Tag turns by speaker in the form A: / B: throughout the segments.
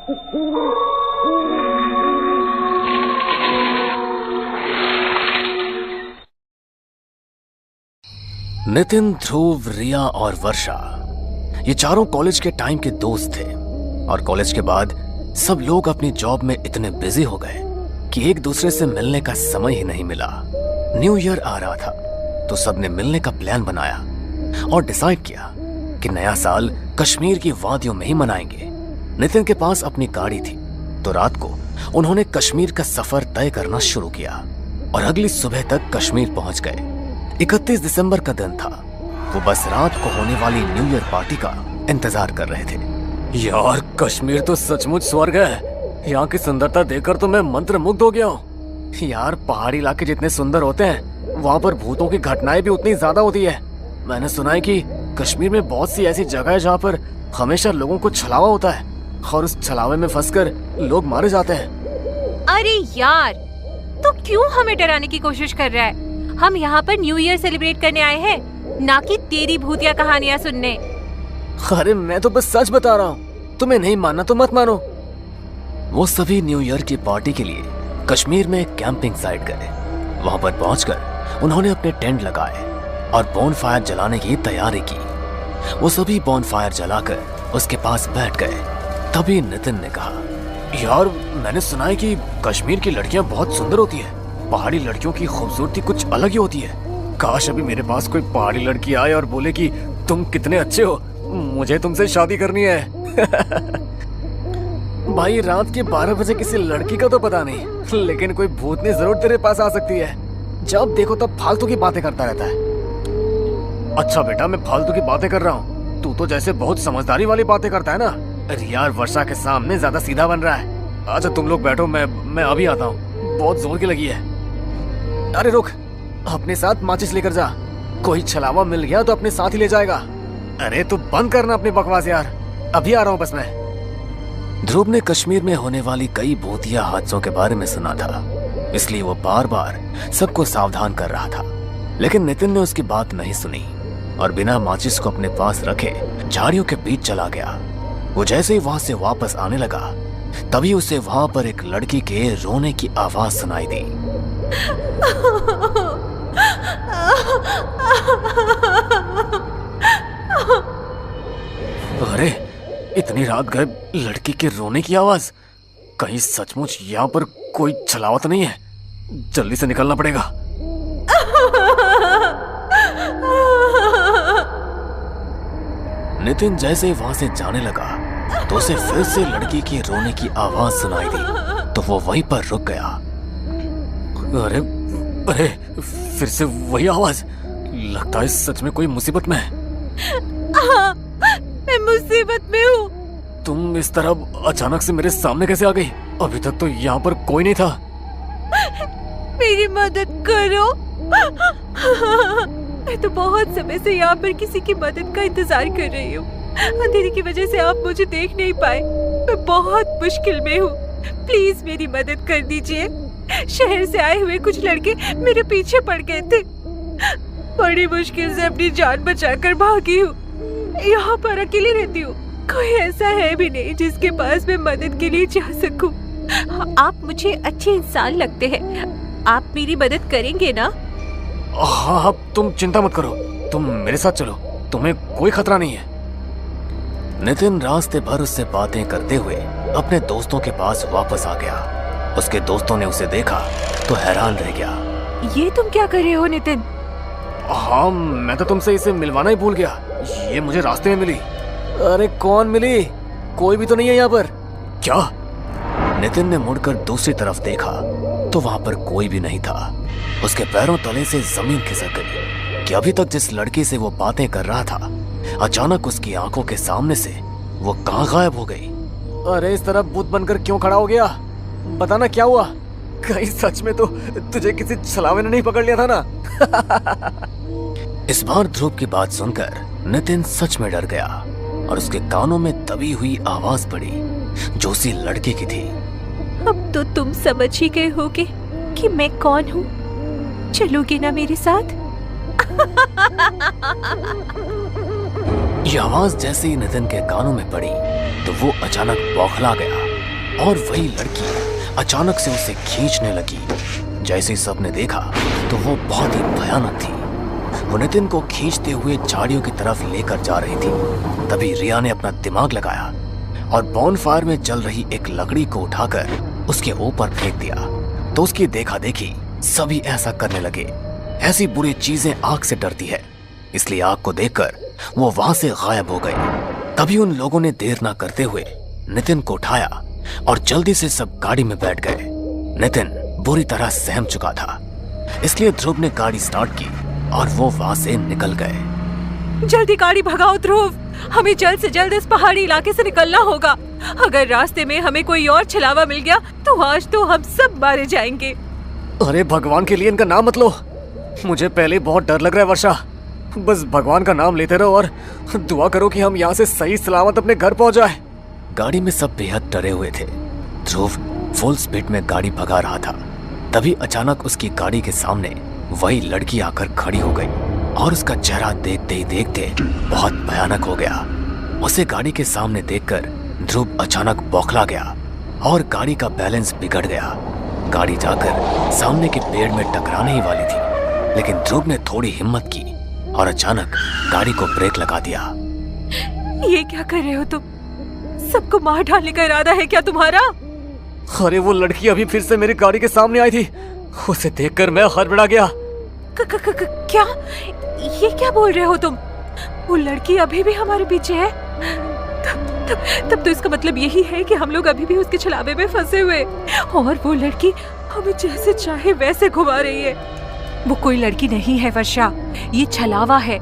A: नितिन, ध्रुव, रिया और वर्षा ये चारों कॉलेज के टाइम के दोस्त थे और कॉलेज के बाद सब लोग अपनी जॉब में इतने बिजी हो गए कि एक दूसरे से मिलने का समय ही नहीं मिला। न्यू ईयर आ रहा था तो सबने मिलने का प्लान बनाया और डिसाइड किया कि नया साल कश्मीर की वादियों में ही मनाएंगे। नितिन के पास अपनी गाड़ी थी तो रात को उन्होंने कश्मीर का सफर तय करना शुरू किया और अगली सुबह तक कश्मीर पहुंच गए। 31 दिसंबर का दिन था। वो बस रात को होने वाली न्यू ईयर पार्टी का इंतजार कर रहे थे। यार, कश्मीर तो सचमुच स्वर्ग है। यहाँ की सुंदरता देखकर तो मैं मंत्रमुग्ध हो गया हूँ। यार, पहाड़ी इलाके जितने सुंदर होते हैं वहाँ पर भूतों की घटनाएं भी उतनी ज्यादा होती है। मैंने सुना है कि कश्मीर में बहुत सी ऐसी जगह है जहाँ पर हमेशा लोगों को छलावा होता है और उस छलावे में फंसकर लोग मारे जाते हैं।
B: अरे यार, तो क्यों हमें डराने की कोशिश कर रहा है? हम यहाँ पर न्यू ईयर सेलिब्रेट करने आए हैं, ना कि तेरी भूतिया कहानियाँ सुनने।
A: अरे मैं तो बस सच बता रहा हूँ, तुम्हें नहीं मानना तो मत मानो। वो सभी न्यू ईयर की पार्टी के लिए कश्मीर में एक कैंपिंग साइट गए। वहां पर पहुंचकर उन्होंने अपने टेंट लगाए और बॉनफायर जलाने की तैयारी की। वो सभी बॉनफायर जलाकर उसके पास बैठ गए। तभी नितिन ने कहा, यार, मैंने सुना है कि कश्मीर की लड़कियां बहुत सुंदर होती है। पहाड़ी लड़कियों की खूबसूरती कुछ अलग ही होती है। काश अभी मेरे पास कोई पहाड़ी लड़की आए और बोले कि तुम कितने अच्छे हो, मुझे तुमसे शादी करनी है। भाई, रात के 12 बजे किसी लड़की का तो पता नहीं, लेकिन कोई भूतनी जरूर तेरे पास आ सकती है। जब देखो तब फालतू की बातें करता रहता है। अच्छा बेटा, मैं फालतू की बातें कर रहा हूँ, तू तो जैसे बहुत समझदारी वाली बातें करता है ना। अरे यार, वर्षा के सामने ज्यादा सीधा बन रहा है। अच्छा तुम लोग बैठो, मैं अभी आता हूँ, बहुत जोर की लगी है। अरे रुक, अपने साथ माचिस लेकर जा, कोई छलावा मिल गया तो अपने साथ ही ले जाएगा। अरे तू बंद करना अपनी बकवास यार, अभी आ रहा हूँ बस मैं। ध्रुव ने कश्मीर में होने वाली कई भूतिया हादसों के बारे में सुना था, इसलिए वो बार बार सबको सावधान कर रहा था। लेकिन नितिन ने उसकी बात नहीं सुनी और बिना माचिस को अपने पास रखे झाड़ियों के बीच चला गया। वो जैसे ही वहां से वापस आने लगा तभी उसे वहां पर एक लड़की के रोने की आवाज सुनाई दी। अरे, इतनी रात गए लड़की के रोने की आवाज। कहीं सचमुच यहाँ पर कोई छलावा तो नहीं है? जल्दी से निकलना पड़ेगा। नितिन जैसे ही वहां से जाने लगा तो उसे फिर से लड़की की रोने की आवाज सुनाई दी तो वो वहीं पर रुक गया। अरे अरे, फिर से वही आवाज। लगता है सच में कोई मुसीबत में है।
B: हाँ, मैं मुसीबत में हूँ।
A: तुम इस तरह अचानक से मेरे सामने कैसे आ गई? अभी तक तो यहाँ पर कोई नहीं था।
B: मेरी मदद करो। मैं तो बहुत समय से यहाँ पर किसी की मदद का इंतजार कर रही हूँ। अंधेरे की वजह से आप मुझे देख नहीं पाए। मैं बहुत मुश्किल में हूँ, प्लीज मेरी मदद कर दीजिए। शहर से आए हुए कुछ लड़के मेरे पीछे पड़ गए थे। बड़ी मुश्किल से अपनी जान बचाकर भागी हूँ। यहाँ पर अकेली रहती हूँ, कोई ऐसा है भी नहीं जिसके पास मैं मदद के लिए जा सकूं। आप मुझे अच्छे इंसान लगते हैं, आप मेरी मदद करेंगे ना?
A: हाँ, तुम चिंता मत करो, तुम मेरे साथ चलो, तुम्हें कोई खतरा नहीं है। नितिन रास्ते भर उससे बातें करते हुए अपने दोस्तों के पास वापस आ गया। उसके दोस्तों ने उसे देखा तो हैरान रह गया।
B: ये तुम क्या कर रहे हो नितिन?
A: हाँ, मैं तो तुमसे इसे मिलवाना ही भूल गया, ये मुझे रास्ते में मिली। अरे कौन मिली? कोई भी तो नहीं है यहाँ पर। क्या? नितिन ने मुड़कर दूसरी तरफ देखा तो वहां पर कोई भी नहीं था। उसके पैरों तले से जमीन खिसक गई कि अभी तक जिस लड़की से वो बातें कर रहा था अचानक उसकी आंखों के सामने से वो कहाँ गायब हो गई। अरे इस तरह भूत बनकर क्यों खड़ा हो गया? बताना क्या हुआ? कहीं सच में तो तुझे किसी छलावे ने नहीं पकड़ लिया था ना? इस बार ध्रुव की बात सुनकर नितिन सच में डर गया और उसके कानों में दबी हुई आवाज पड़ी जो उसी लड़के की थी।
B: अब तो तुम समझ ही गए होगे कि मैं कौन हूँ। चलोगे ना मेरे साथ?
A: ये आवाज जैसे ही नितिन के कानों में पड़ी तो वो अचानक बौखला गया और वही लड़की अचानक से उसे खींचने लगी। जैसे ही सबने देखा तो वो बहुत ही भयानक थी। वो नितिन को खींचते हुए झाड़ियों की तरफ लेकर जा रही थी। तभी रिया ने अपना दिमाग लगाया और बॉनफायर में जल रही एक लकड़ी को उठाकर उसके ऊपर फेंक दिया। तो उसकी देखा देखी सभी ऐसा करने लगे। ऐसी बुरी चीजें आग से डरती है, इसलिए आग को देखकर वो वहां से गायब हो गई। तभी उन लोगों ने देर ना करते हुए नितिन को उठाया और जल्दी से सब गाड़ी में बैठ गए। नितिन बुरी तरह सहम चुका था, इसलिए ध्रुव ने गाड़ी स्टार्ट की और वो वहां से निकल गए।
B: जल्दी गाड़ी भगाओ ध्रुव, हमें जल्द से जल्द इस पहाड़ी इलाके से निकलना होगा। अगर रास्ते में हमें कोई और छलावा मिल गया तो आज तो हम सब मारे जाएंगे।
A: अरे भगवान के लिए इनका नाम मत लो, मुझे पहले बहुत डर लग रहा है वर्षा। बस भगवान का नाम लेते रहो और दुआ करो कि हम यहाँ से सही सलामत अपने घर पहुंच जाए। गाड़ी में सब बेहद डरे हुए थे। ध्रुव फुल स्पीड में गाड़ी भगा रहा था। तभी अचानक उसकी गाड़ी के सामने वही लड़की आकर खड़ी हो गई और उसका चेहरा देखते ही देखते बहुत भयानक हो गया। उसे गाड़ी के सामने देखकर ध्रुव अचानक बौखला गया और गाड़ी का बैलेंस बिगड़ गया। गाड़ी जाकर सामने के पेड़ में टकराने ही वाली थी, लेकिन ध्रुव ने थोड़ी हिम्मत की और अचानक गाड़ी को ब्रेक लगा दिया।
B: ये क्या कर रहे हो तुम? सबको मार डालने का इरादा है क्या तुम्हारा?
A: अरे वो लड़की अभी फिर से मेरी गाड़ी के सामने आई थी, उसे देखकर मैं हड़बड़ा गया।
B: क्या? ये क्या बोल रहे हो तुम? वो लड़की अभी भी हमारे पीछे है? तब तो इसका मतलब यही है कि हम लोग अभी भी उसके छलावे में फंसे हुए और वो लड़की हमें जैसे चाहे वैसे घुमा रही है। वो कोई लड़की नहीं है वर्षा, ये छलावा है।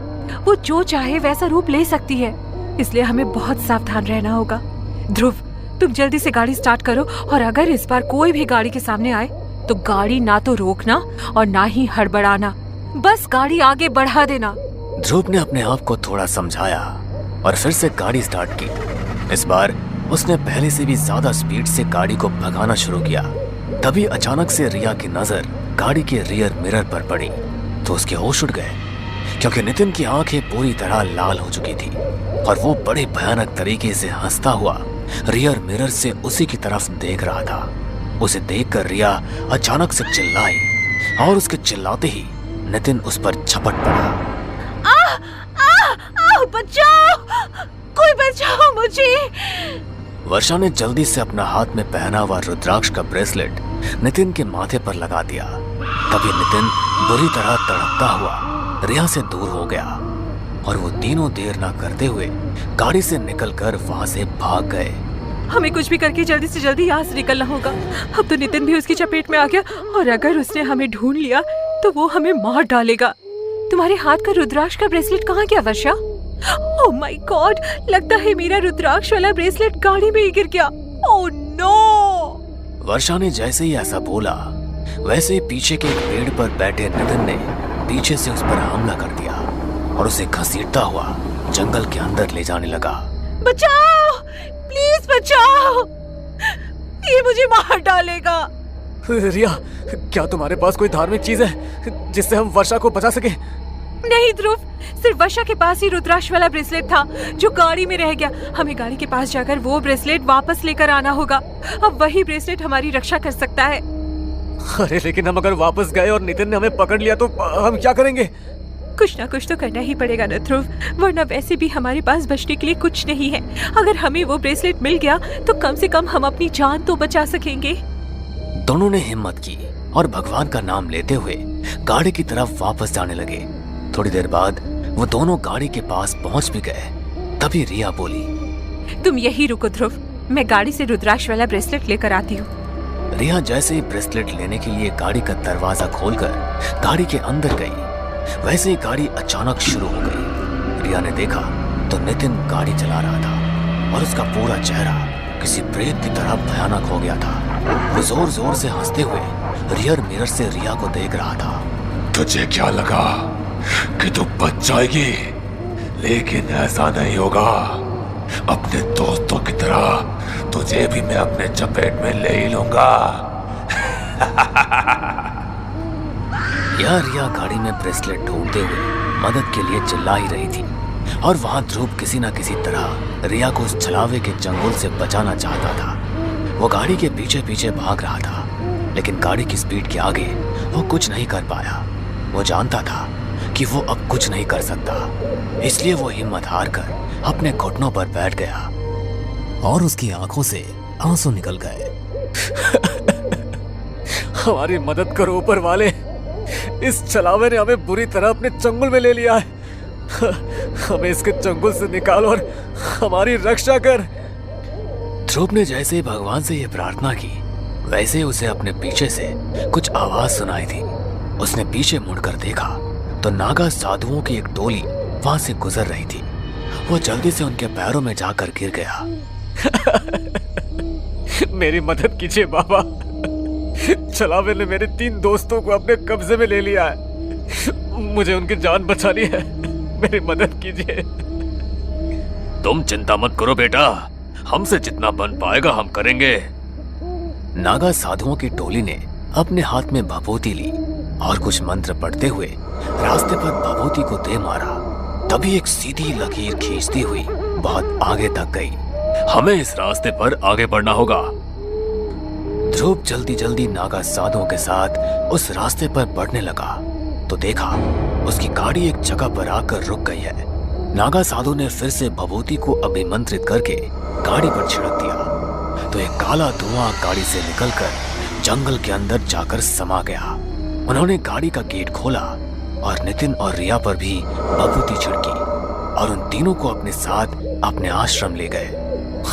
B: वो जो चाहे वैसा रूप ले सकती है, इसलिए हमें बहुत सावधान रहना होगा। ध्रुव, तुम जल्दी से गाड़ी स्टार्ट करो और अगर इस बार कोई भी गाड़ी के सामने आए तो गाड़ी ना तो रोकना और ना ही हड़बड़ाना, बस गाड़ी आगे बढ़ा देना।
A: ध्रुव ने अपने आप को थोड़ा समझाया और फिर से गाड़ी स्टार्ट की। इस बार उसने पहले से भी ज्यादा स्पीड से गाड़ी को भगाना शुरू किया। तभी अचानक से रिया की नजर गाड़ी के रियर मिरर पर पड़ी तो उसके होश उड़ गए, क्योंकि नितिन की आंखें पूरी तरह लाल हो चुकी थी और वो बड़े भयानक तरीके से हंसता हुआ रियर मिरर से उसी की तरफ देख रहा था। उसे देखकर रिया अचानक से चिल्लाई और उसके चिल्लाते ही नितिन उस पर झपट पड़ा।
B: बचाओ, कोई बचाओ मुझे।
A: वर्षा ने जल्दी से अपना हाथ में पहना हुआ रुद्राक्ष का ब्रेसलेट नितिन के माथे पर लगा दिया। तभी नितिन बुरी तरह तड़पता हुआ रिया से दूर हो गया और वो तीनों देर ना करते हुए गाड़ी से निकलकर वहां से भाग गए।
B: हमें कुछ भी करके जल्दी से जल्दी यहाँ से निकलना होगा। अब तो नितिन भी उसकी चपेट में आ गया और अगर उसने हमें ढूंढ लिया तो वो हमें मार डालेगा। तुम्हारे हाथ का रुद्राक्ष का ब्रेसलेट कहाँ गया वर्षा? ओह माय गॉड, लगता है मेरा रुद्राक्ष वाला ब्रेसलेट गाड़ी में ही गिर गया। Oh no.
A: वर्षा ने जैसे ही ऐसा बोला वैसे ही पीछे के एक पेड़ पर बैठे नितिन ने पीछे से उस पर हमला कर दिया और उसे घसीटता हुआ जंगल के अंदर ले जाने लगा।
B: बचाओ, प्लीज बचाओ, ये मुझे मार डालेगा।
A: रिया, क्या तुम्हारे पास कोई धार्मिक चीज है जिससे हम वर्षा को बचा सके?
B: नहीं ध्रुव, सिर्फ वर्षा के पास ही रुद्राक्ष वाला ब्रेसलेट था जो गाड़ी में रह गया। हमें गाड़ी के पास जाकर वो ब्रेसलेट वापस लेकर आना होगा। अब वही ब्रेसलेट हमारी रक्षा कर सकता है।
A: अरे लेकिन हम अगर वापस गए और नितिन ने हमें पकड़ लिया तो हम क्या करेंगे?
B: कुछ ना कुछ तो करना ही पड़ेगा न ध्रुव, वरना वैसे भी हमारे पास बचने के लिए कुछ नहीं है। अगर हमें वो ब्रेसलेट मिल गया तो कम से कम हम अपनी जान तो बचा सकेंगे।
A: दोनों ने हिम्मत की और भगवान का नाम लेते हुए गाड़ी की तरफ वापस जाने लगे। थोड़ी देर बाद वो दोनों गाड़ी के पास पहुंच भी गए। तभी रिया बोली,
B: तुम यही रुको ध्रुव, मैं गाड़ी से रुद्राक्ष वाला ब्रेसलेट लेकर आती हूँ।
A: रिया जैसे ही ब्रेसलेट लेने के लिए गाड़ी का दरवाजा खोलकर गाड़ी के अंदर गई, वैसे ही गाड़ी अचानक शुरू हो गई। रिया ने देखा तो नितिन गाड़ी चला रहा था और उसका पूरा चेहरा किसी प्रेत की तरह भयानक हो गया था। वो जोर जोर से हंसते हुए रियर मिरर से रिया को देख रहा था।
C: तुझे क्या लगा कि तू बच जाएगी? लेकिन ऐसा नहीं होगा। अपने दोस्तों की तरह तुझे भी मैं अपने चपेट में ले ही लूंगा।
A: यार, रिया गाड़ी में ब्रेसलेट ढूंढते हुए मदद के लिए चिल्ला ही रही थी और वहां ध्रुव किसी न किसी तरह रिया को उस छलावे के चंगुल से बचाना चाहता था। वो गाड़ी के पीछे पीछे भाग रहा था, लेकिन गाड़ी की स्पीड के आगे वो कुछ नहीं कर पाया। वो जानता था कि वो अब कुछ नहीं कर सकता, इसलिए वो हिम्मत हार कर अपने घुटनों पर बैठ गया और उसकी आंखों से आंसू निकल गए। हमारी मदद करो ऊपर वाले, इस छलावे ने हमें बुरी तरह अपने चंगुल में ले लिया है। हमें इसके चंगुल से निकाल और हमारी रक्षा कर। ध्रुव ने जैसे ही भगवान से यह प्रार्थना की, वैसे ही उसे अपने पीछे से कुछ आवाज सुनाई थी। उसने पीछे मुड़कर देखा तो नागा साधुओं की एक टोली वहां से गुजर रही थी। वो जल्दी से उनके पैरों में जाकर गिर गया। मेरी मदद कीजिए बाबा, छलावे ने मेरे 3 दोस्तों को अपने कब्जे में ले लिया है। मुझे उनकी जान बचानी है, मेरी मदद कीजिए। तुम चिंता मत करो बेटा, हमसे जितना बन पाएगा हम करेंगे। नागा साधुओं की टोली ने अपने हाथ में भभूति ली और कुछ मंत्र पढ़ते हुए रास्ते पर भभूति को दे मारा। तभी एक सीधी लकीर खींचती हुई बहुत आगे तक गई। हमें इस रास्ते पर आगे बढ़ना होगा। ध्रुव जल्दी जल्दी नागा साधुओं के साथ उस रास्ते पर बढ़ने लगा तो देखा उसकी गाड़ी एक जगह पर आकर रुक गई है। नागा साधु ने फिर से भभूति को अभिमंत्रित करके गाड़ी पर छिड़क दिया तो एक काला धुआं गाड़ी से निकलकर जंगल के अंदर जाकर समा गया। उन्होंने गाड़ी का गेट खोला और नितिन और रिया पर भी भभूति छिड़की और उन तीनों को अपने साथ अपने आश्रम ले गए।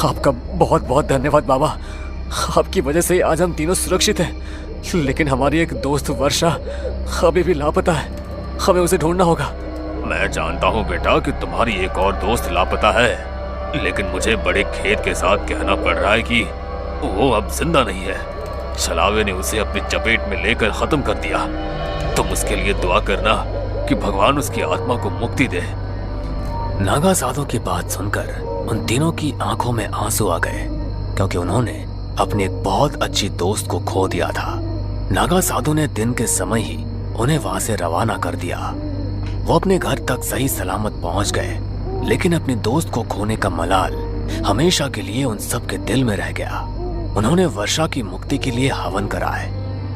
A: आपका बहुत बहुत धन्यवाद बाबा, आपकी वजह से आज हम तीनों सुरक्षित हैं। लेकिन हमारी एक दोस्त वर्षा अभी भी लापता है, हमें उसे ढूंढना होगा। मैं जानता हूँ बेटा कि तुम्हारी एक और दोस्त लापता है, लेकिन मुझे बड़े खेद के साथ कहना पड़ रहा है कि वो अब जिंदा नहीं है। छलावे ने उसे अपनी चपेट में लेकर खत्म कर दिया। तुम उसके लिए दुआ करना कि भगवान उसकी आत्मा को मुक्ति दे। नागा साधु की बात सुनकर उन तीनों की आंखों में आंसू आ गए, क्योंकि उन्होंने अपने एक बहुत अच्छी दोस्त को खो दिया था। नागा साधु ने दिन के समय ही उन्हें वहां से रवाना कर दिया। वो अपने घर तक सही सलामत पहुंच गए, लेकिन अपने दोस्त को खोने का मलाल हमेशा के लिए उन सब के दिल में रह गया। उन्होंने वर्षा की मुक्ति के लिए हवन कराए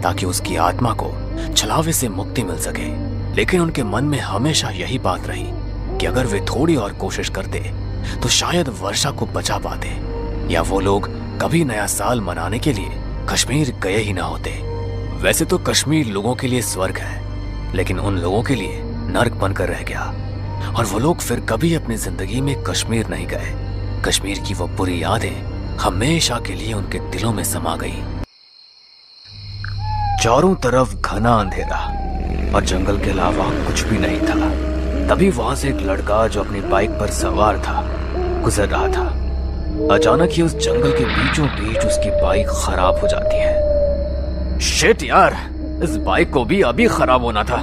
A: ताकि उसकी आत्मा को छलावे से मुक्ति मिल सके, लेकिन उनके मन में हमेशा यही बात रही कि अगर वे थोड़ी और कोशिश करते तो शायद वर्षा को बचा पाते, या वो लोग कभी नया साल मनाने के लिए कश्मीर गए ही ना होते। वैसे तो कश्मीर लोगों के लिए स्वर्ग है, लेकिन उन लोगों के लिए नर्क बनकर रह गया और वो लोग फिर कभी अपनी जिंदगी में कश्मीर नहीं गए। कश्मीर की वो बुरी यादें हमेशा के लिए उनके दिलों में समा गई। चारों तरफ घना अंधेरा और जंगल के अलावा कुछ भी नहीं था। तभी वहां से एक लड़का जो अपनी बाइक पर सवार था गुजर रहा था। अचानक ही उस जंगल के बीचों बीच उसकी बाइक खराब हो जाती है। शिट यार, इस बाइक को भी अभी खराब होना था।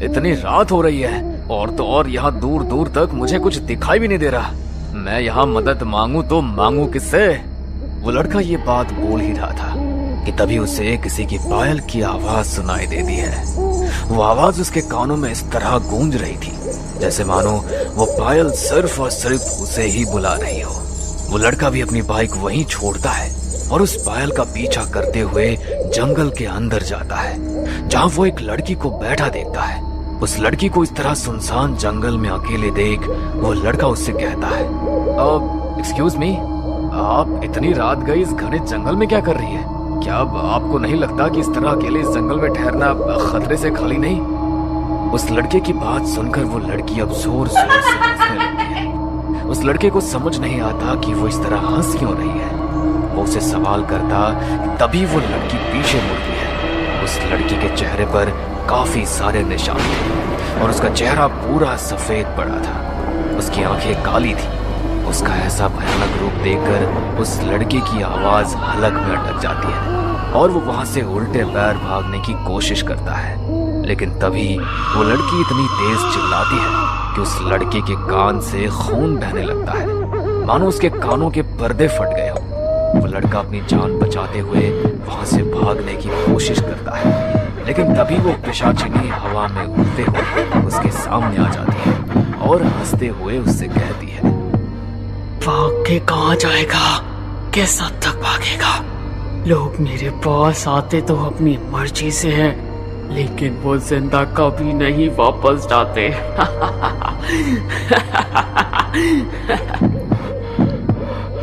A: इतनी रात हो रही है और तो और यहाँ दूर दूर तक मुझे कुछ दिखाई भी नहीं दे रहा। मैं यहाँ मदद मांगू तो मांगू किससे? वो लड़का ये बात बोल ही रहा था कि तभी उसे किसी की पायल की आवाज सुनाई देती है। वो आवाज उसके कानों में इस तरह गूंज रही थी जैसे मानो वो पायल सिर्फ और सिर्फ उसे ही बुला रही हो। वो लड़का भी अपनी बाइक वहीं छोड़ता है और उस पायल का पीछा करते हुए जंगल के अंदर जाता है, जहाँ वो एक लड़की को बैठा देखता है। उस लड़की को इस तरह सुनसान जंगल में अकेले देख वो लड़का उससे कहता है, एक्सक्यूज मी, आप इतनी रात गई इस घने जंगल में क्या कर रही है? क्या अब आपको नहीं लगता कि इस तरह अकेले इस जंगल में ठहरना खतरे से खाली नहीं? उस लड़के की बात सुनकर वो लड़की अब जोर जोर से हंसने लगती है। उस लड़के को समझ नहीं आता कि वो इस तरह हंस क्यों रही है। वो उसे सवाल करता, तभी वो लड़की पीछे मुड़ती है। उस लड़की के चेहरे पर काफी सारे निशान थे और उसका चेहरा पूरा सफेद पड़ा था। उसकी आंखें काली थी। उसका ऐसा भयानक रूप देखकर उस लड़के की आवाज हलक में अटक जाती है और वो वहां से उल्टे पैर भागने की कोशिश करता है, लेकिन तभी वो लड़की इतनी तेज चिल्लाती है कि उस लड़के के कान से खून बहने लगता है, मानो उसके कानों के पर्दे फट गए हो। वो लड़का अपनी जान बचाते हुए वहां से भागने की कोशिश करता है, लेकिन तभी वो पिशाचिनी हवा में उड़ते हुए उसके सामने आ जाती है और हंसते हुए उससे कहती है, भाग के कहाँ जाएगा? किस हद तक भागेगा?
D: लोग मेरे पास आते तो अपनी मर्जी से हैं, लेकिन वो जिंदा कभी नहीं वापस जाते।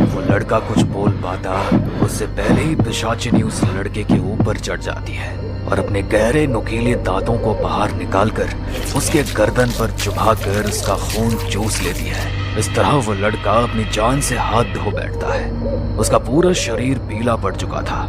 A: वो लड़का कुछ बोल पाता उससे पहले ही पिशाचिनी उस लड़के के ऊपर चढ़ जाती है और अपने गहरे नुकीले दांतों को बाहर निकालकर उसके गर्दन पर चुभाकर उसका खून चूस लेती है। इस तरह वो लड़का अपनी जान से हाथ धो बैठता है। उसका पूरा शरीर पीला पड़ चुका था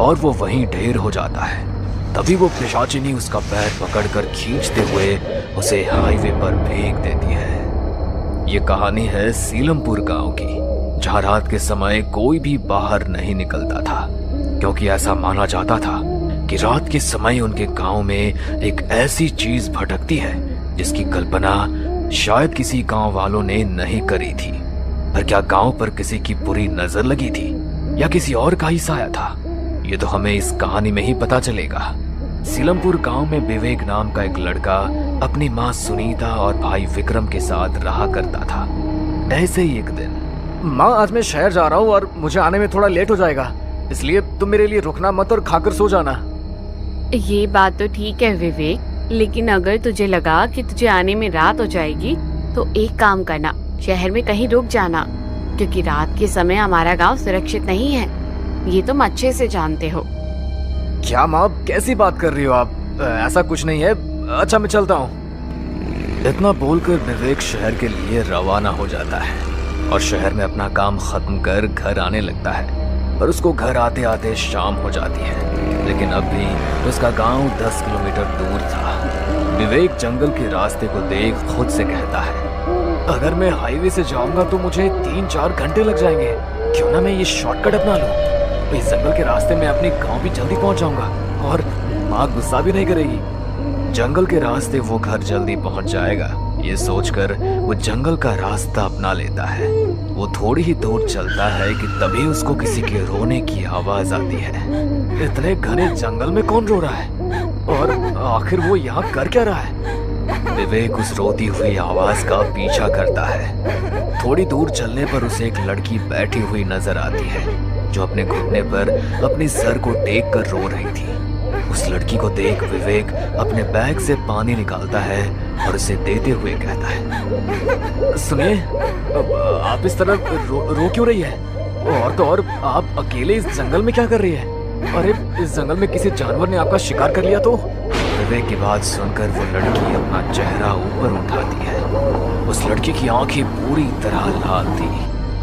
A: और वो वहीं ढेर हो जाता है। तभी वो पिशाचिनी उसका पैर पकड़कर खींचते हुए उसे हाईवे पर फेंक देती है। ये कहानी है सीलमपुर गांव की, जहां रात के समय कोई भी बाहर नहीं निकलता था, क्योंकि ऐसा माना जाता था कि रात के समय उनके गांव में एक ऐसी चीज भटकती है जिसकी कल्पना शायद किसी गांव वालों ने नहीं करी थी। पर क्या गांव पर किसी की बुरी नजर लगी थी या किसी और का ही साया था, ये तो हमें इस कहानी में ही पता चलेगा। सीलमपुर गांव में विवेक नाम का एक लड़का अपनी माँ सुनीता और भाई विक्रम के साथ रहा करता था। ऐसे ही एक दिन,
E: माँ आज मैं शहर जा रहा हूँ और मुझे आने में थोड़ा लेट हो जाएगा, इसलिए तुम मेरे लिए रुकना मत और खाकर सो जाना।
F: ये बात तो ठीक है विवेक, लेकिन अगर तुझे लगा कि तुझे आने में रात हो जाएगी तो एक काम करना, शहर में कहीं रुक जाना, क्योंकि रात के समय हमारा गांव सुरक्षित नहीं है, ये तुम अच्छे से जानते हो।
E: क्या माँ कैसी बात कर रही हो आप? ऐसा कुछ नहीं है। अच्छा मैं चलता हूँ।
A: इतना बोलकर विवेक शहर के लिए रवाना हो जाता है और शहर में अपना काम खत्म कर घर आने लगता है। पर उसको घर आते आते शाम हो जाती है, लेकिन अब भी उसका गांव 10 किलोमीटर दूर था। विवेक जंगल के रास्ते को देख खुद से कहता है, अगर मैं हाईवे से जाऊंगा तो मुझे 3-4 घंटे लग जाएंगे, क्यों ना मैं ये शॉर्टकट अपना लूं। इस जंगल के रास्ते में अपने गांव भी जल्दी पहुंच जाऊंगा और माँ गुस्सा भी नहीं करेगी। जंगल के रास्ते वो घर जल्दी पहुंच जाएगा, ये सोचकर वो जंगल का रास्ता अपना लेता है। वो थोड़ी ही दूर चलता है कि तभी उसको किसी के रोने की आवाज आती है। इतने घने जंगल में कौन रो रहा है और आखिर वो यहाँ कर क्या रहा है? विवेक उस रोती हुई आवाज का पीछा करता है। थोड़ी दूर चलने पर उसे एक लड़की बैठी हुई नजर आती है जो अपने घुटने पर अपने सर को टेक कर रो रही थी। उस लड़की को देख विवेक अपने बैग से पानी निकालता है और उसे देते हुए कहता है, सुनिए, आप इस तरह रो क्यों रही है? और तो और आप अकेले इस जंगल में क्या कर रही है? अरे इस जंगल में किसी जानवर ने आपका शिकार कर लिया तो? विवेक की बात सुनकर वो लड़की अपना चेहरा ऊपर उठाती है। उस लड़की की आंखें पूरी तरह लाल थी,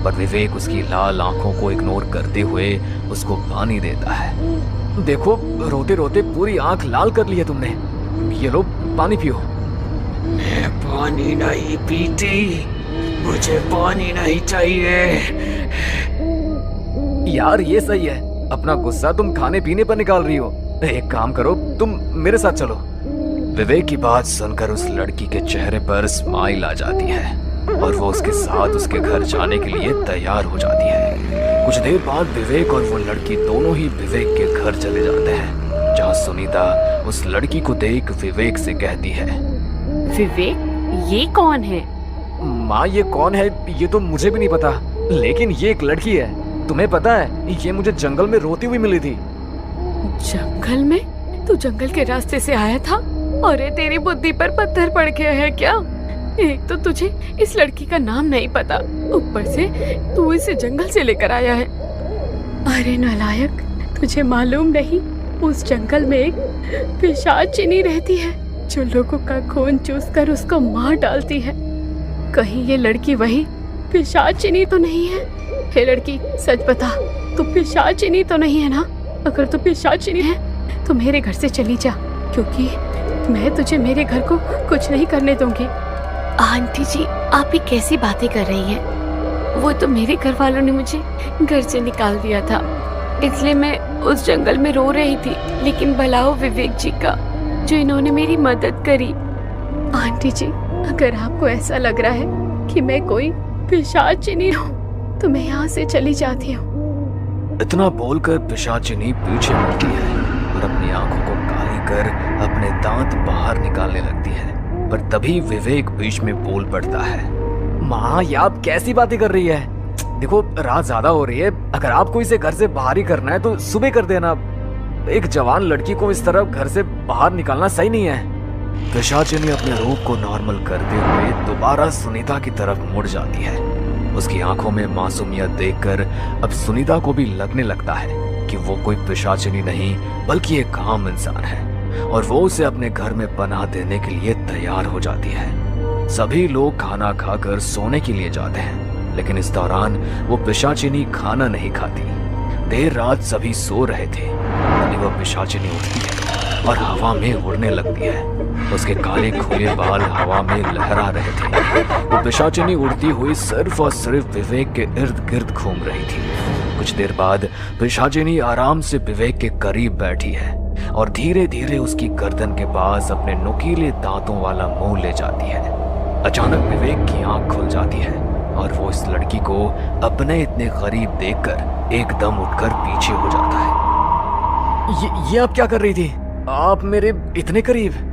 A: पर विवेक उसकी लाल आंखों को इग्नोर करते हुए उसको पानी देता है।
E: देखो, रोते रोते पूरी आंख लाल कर ली है तुमने, ये लो पानी पियो।
D: मैं पानी नहीं पीती, मुझे पानी नहीं चाहिए।
E: यार ये सही है, अपना गुस्सा तुम खाने पीने पर निकाल रही हो। एक काम करो, तुम मेरे साथ चलो।
A: विवेक की बात सुनकर उस लड़की के चेहरे पर स्माइल आ जाती है और वो उसके साथ उसके घर जाने के लिए तैयार हो जाती है। कुछ देर बाद विवेक और वो लड़की दोनों ही विवेक के घर चले जाते हैं, जहाँ सुनीता उस लड़की को देख विवेक से कहती है,
F: विवेक ये कौन है?
E: माँ ये कौन है ये तो मुझे भी नहीं पता, लेकिन ये एक लड़की है। तुम्हें पता है, ये मुझे जंगल में रोती हुई मिली थी।
F: जंगल में? तू जंगल के रास्ते से आया था? अरे तेरी बुद्धि पर पत्थर पड़ गया है क्या? एक तो तुझे इस लड़की का नाम नहीं पता, ऊपर से तू इसे जंगल से लेकर आया है। अरे नालायक, तुझे मालूम नहीं उस जंगल में एक पिशाचिनी रहती है जो लोगों का खून चूसकर उसको मार डालती है। कहीं ये लड़की वही पिशाचिनी तो नहीं है? हे लड़की, सच बता, तू पिशाचिनी तो नहीं है ना? अगर तू पिशाचिनी है तो मेरे घर से चली जा, क्योंकि मैं तुझे मेरे घर को कुछ नहीं करने दूंगी। आंटी जी, आप ये कैसी बातें कर रही हैं? वो तो मेरे घर वालों ने मुझे घर से निकाल दिया था, इसलिए मैं उस जंगल में रो रही थी। लेकिन भला हो विवेक जी का, जो इन्होंने मेरी मदद करी। आंटी जी, अगर आपको ऐसा लग रहा है कि मैं कोई पिशाचिनी हूँ तो मैं यहाँ से चली जाती हूँ।
A: इतना बोलकर पिशाचिनी पीछे मुड़ती है और अपनी आंखों को काली कर अपने दांत बाहर निकालने लगती है। पर तभी विवेक बीच में बोल पड़ता है,
E: माँ ये आप कैसी बातें कर रही है? देखो रात ज्यादा हो रही है, अगर आपको इसे घर से बाहर ही करना है तो सुबह कर देना। एक जवान लड़की को इस तरह घर से बाहर निकालना सही नहीं है।
A: पिशाचिनी अपने रूप को नॉर्मल करते हुए दोबारा सुनीता की तरफ मुड़ जाती है। उसकी आंखों में मासूमियत देखकर अब सुनीता को भी लगने लगता है कि वो कोई पिशाचिनी नहीं बल्कि एक आम इंसान है और वो उसे अपने घर में पनाह देने के लिए तैयार हो जाती है। सभी लोग खाना खाकर सोने के लिए जाते हैं, लेकिन इस दौरान वो पिशाचिनी खाना नहीं खाती। देर रात सभी सो रहे थे, तभी वह पिशाचिनी उठती है और हवा में उड़ने लगती है। उसके काले खुले बाल हवा में लहरा रहे थे। वो पिशाचिनी उड़ती हुई सिर्फ और सिर्फ विवेक के इर्द गिर्द घूम रही थी। कुछ देर बाद पिशाचिनी आराम से विवेक के करीब बैठी है और धीरे धीरे उसकी गर्दन के पास अपने नुकीले दांतों वाला मुंह ले जाती है। अचानक विवेक की आंख खुल जाती है और वो इस लड़की को अपने इतने करीब देखकर एकदम उठकर पीछे हो जाता है।
E: ये आप क्या कर रही थी? आप मेरे इतने करीब?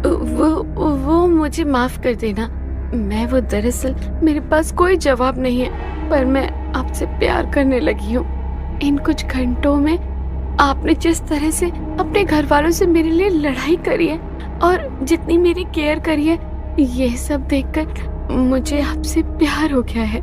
F: वो मुझे माफ कर देना। मैं वो दरअसल मेरे पास कोई जवाब नहीं है, पर मैं आपसे प्यार करने लगी हूँ। इन कुछ घंटों में आपने जिस तरह से अपने घर वालों से मेरे लिए लड़ाई करी है और जितनी मेरी केयर करी है, ये सब देखकर मुझे आपसे प्यार हो गया है।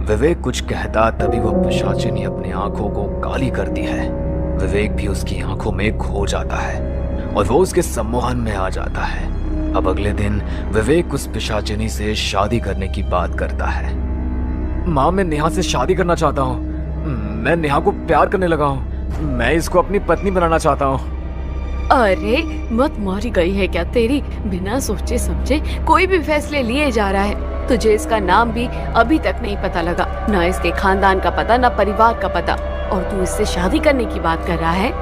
A: विवेक कुछ कहता तभी वो पिशाचिनी अपनी आंखों को काली करती है। विवेक भी उसकी आंखों में खो जाता है और वो उसके सम्मोहन में आ जाता है। अब अगले दिन विवेक उस पिशाचिनी से शादी करने की बात करता है।
E: माँ, मैं नेहा से शादी करना चाहता हूँ। मैं नेहा को प्यार करने लगा हूँ। मैं इसको अपनी पत्नी बनाना चाहता हूँ।
F: अरे मत मारी गई है क्या तेरी? बिना सोचे समझे कोई भी फैसले लिए जा रहा है। तुझे इसका नाम भी अभी तक नहीं पता लगा, ना इसके खानदान का पता, ना परिवार का पता, और तू इससे शादी करने की बात कर रहा है।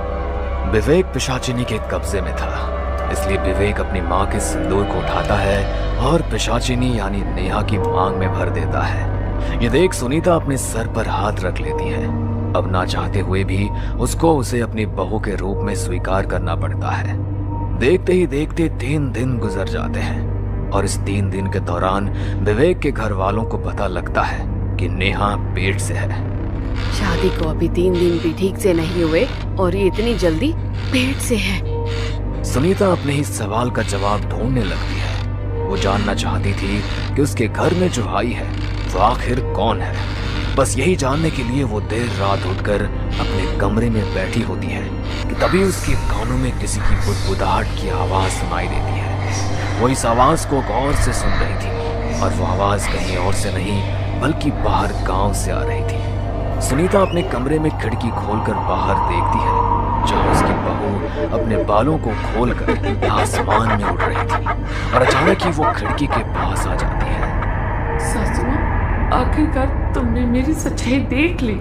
A: विवेक पिशाचिनी के कब्जे में था, इसलिए विवेक अपनी माँ के सिंदूर को उठाता है और पिशाचिनी यानी नेहा की मांग में भर देता है। ये देख सुनीता अपने सर पर हाथ रख लेती है। अब ना चाहते हुए भी उसको उसे अपनी बहू के रूप में स्वीकार करना पड़ता है। देखते ही देखते 3 दिन गुजर जाते हैं और इस 3 दिन के दौरान विवेक के घर वालों को पता लगता है कि नेहा पेट से है।
F: शादी को अभी 3 दिन भी ठीक से नहीं हुए और ये इतनी जल्दी पेट से है।
A: सुनीता अपने ही सवाल का जवाब ढूंढने लगती है। वो जानना चाहती थी कि उसके घर में जो आई है वो आखिर कौन है। बस यही जानने के लिए वो देर रात उठकर अपने कमरे में बैठी होती है कि तभी उसके कानों में किसी की बुदबुदाहट की आवाज सुनाई देती है। वो इस आवाज को गौर से सुन रही थी और वो आवाज कहीं और से नहीं बल्कि बाहर गांव से आ रही थी। सुनीता अपने कमरे में खिड़की खोलकर बाहर देखती है, जहां उसकी बहू अपने बालों को खोलकर आसमान में उड़ रही थी और अचानक ही वो खिड़की के पास आ जाती है।
D: सासू माँ, आखिरकार तुमने मेरी सच्चाई देख ली,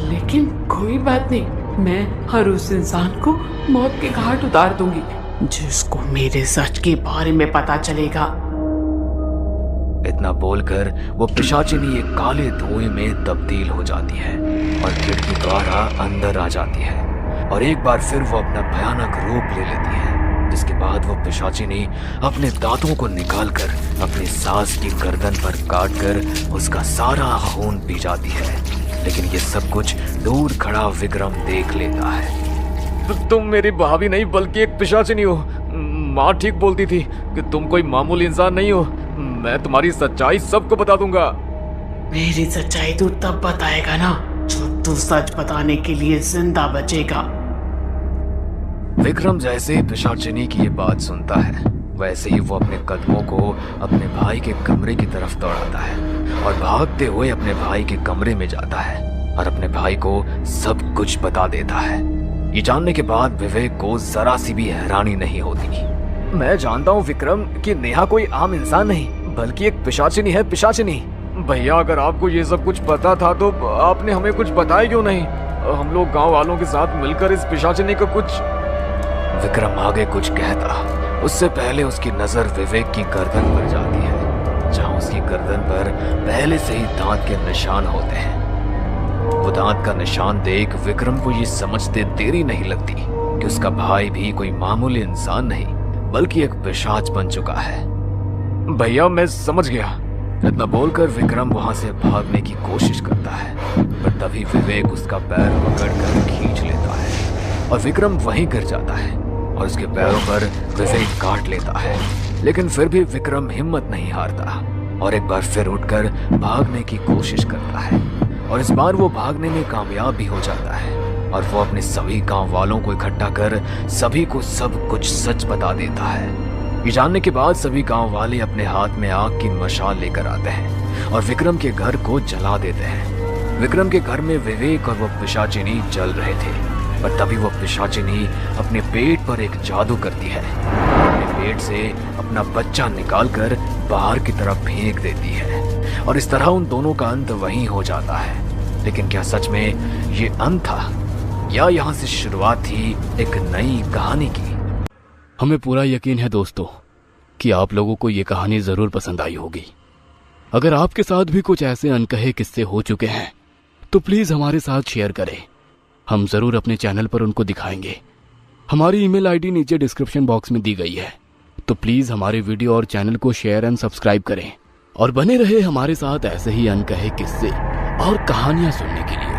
D: लेकिन कोई बात नहीं, मैं हर उस इंसान को मौत के घाट उतार दूंगी जिसको मेरे सच के बारे में पता चलेगा।
A: इतना बोलकर वो पिशाचिनी एक काले धुएं में तब्दील हो जाती है और खिड़की द्वारा अंदर आ जाती है और एक बार फिर वो अपना भयानक रूप ले लेती है। जिसके बाद वो पिशाचिनी अपने दांतों को निकालकर अपनी सास की गर्दन पर काटकर उसका सारा खून पी जाती है। लेकिन ये सब कुछ दूर खड़ा विक्रम देख लेता है।
E: तुम मेरी भाभी नहीं बल्कि एक पिशाचिनी हो। माँ ठीक बोलती थी कि तुम कोई मामूली इंसान नहीं हो। मैं तुम्हारी सच्चाई सबको बता दूंगा।
D: मेरी सच्चाई तू तब बताएगा ना जब तू सच बताने के लिए जिंदा बचेगा।
A: विक्रम जैसे ही पिशाचिनी की ये बात सुनता है, वैसे ही वो अपने कदमों को अपने भाई के कमरे की तरफ दौड़ाता है और भागते हुए अपने भाई के कमरे में जाता है और अपने भाई को सब कुछ बता देता है। ये जानने के बाद विवेक को जरा सी भी हैरानी नहीं होती।
E: मैं जानता हूँ विक्रम कि नेहा कोई आम इंसान नहीं बल्कि एक पिशाचिनी है। पिशाचिनी भैया, अगर आपको ये सब कुछ पता था तो आपने हमें कुछ बताया क्यों नहीं? हम लोग गांव वालों के साथ मिलकर इस पिशाचिनी को कुछ।
A: विक्रम आगे कुछ कहता, उससे पहले उसकी नजर विवेक की गर्दन पर जाती है, जहां उसकी गर्दन पर पहले से ही दांत के निशान होते हैं। वो दांत का निशान देख विक्रम को ये समझते देरी नहीं लगती कि उसका भाई भी कोई मामूली इंसान नहीं बल्कि एक पिशाच बन चुका है।
E: भैया, मैं समझ गया। इतना बोलकर विक्रम वहां से भागने की कोशिश करता है, पर तभी विवेक उसका पैर पकड़कर खींच लेता है और विक्रम वहीं गिर जाता है और उसके पैरों पर विवेक काट लेता है। लेकिन फिर भी विक्रम हिम्मत नहीं हारता और एक बार फिर उठकर भागने की कोशिश करता है और इस बार वो भागने में कामयाब भी हो जाता है और वो अपने सभी गांव वालों को इकट्ठा कर सभी को सब कुछ सच बता देता है। ये जानने के बाद सभी गांव वाले अपने हाथ में आग की मशाल लेकर आते हैं और विक्रम के घर को जला देते हैं। विक्रम के घर में विवेक और वो पिशाचिनी जल रहे थे, पर तभी वो पिशाचिनी अपने पेट पर एक जादू करती है। अपने पेट से अपना बच्चा निकालकर बाहर की तरफ फेंक देती है और इस तरह उन दोनों का अंत वहीं हो जाता है। लेकिन क्या सच में ये अंत था या यहाँ से शुरुआत थी एक नई कहानी की?
G: हमें पूरा यकीन है दोस्तों कि आप लोगों को ये कहानी जरूर पसंद आई होगी। अगर आपके साथ भी कुछ ऐसे अनकहे किस्से हो चुके हैं तो प्लीज हमारे साथ शेयर करें, हम जरूर अपने चैनल पर उनको दिखाएंगे। हमारी ईमेल आईडी नीचे डिस्क्रिप्शन बॉक्स में दी गई है, तो प्लीज हमारे वीडियो और चैनल को शेयर एंड सब्सक्राइब करें और बने रहे हमारे साथ ऐसे ही अनकहे किस्से और कहानियां सुनने के लिए।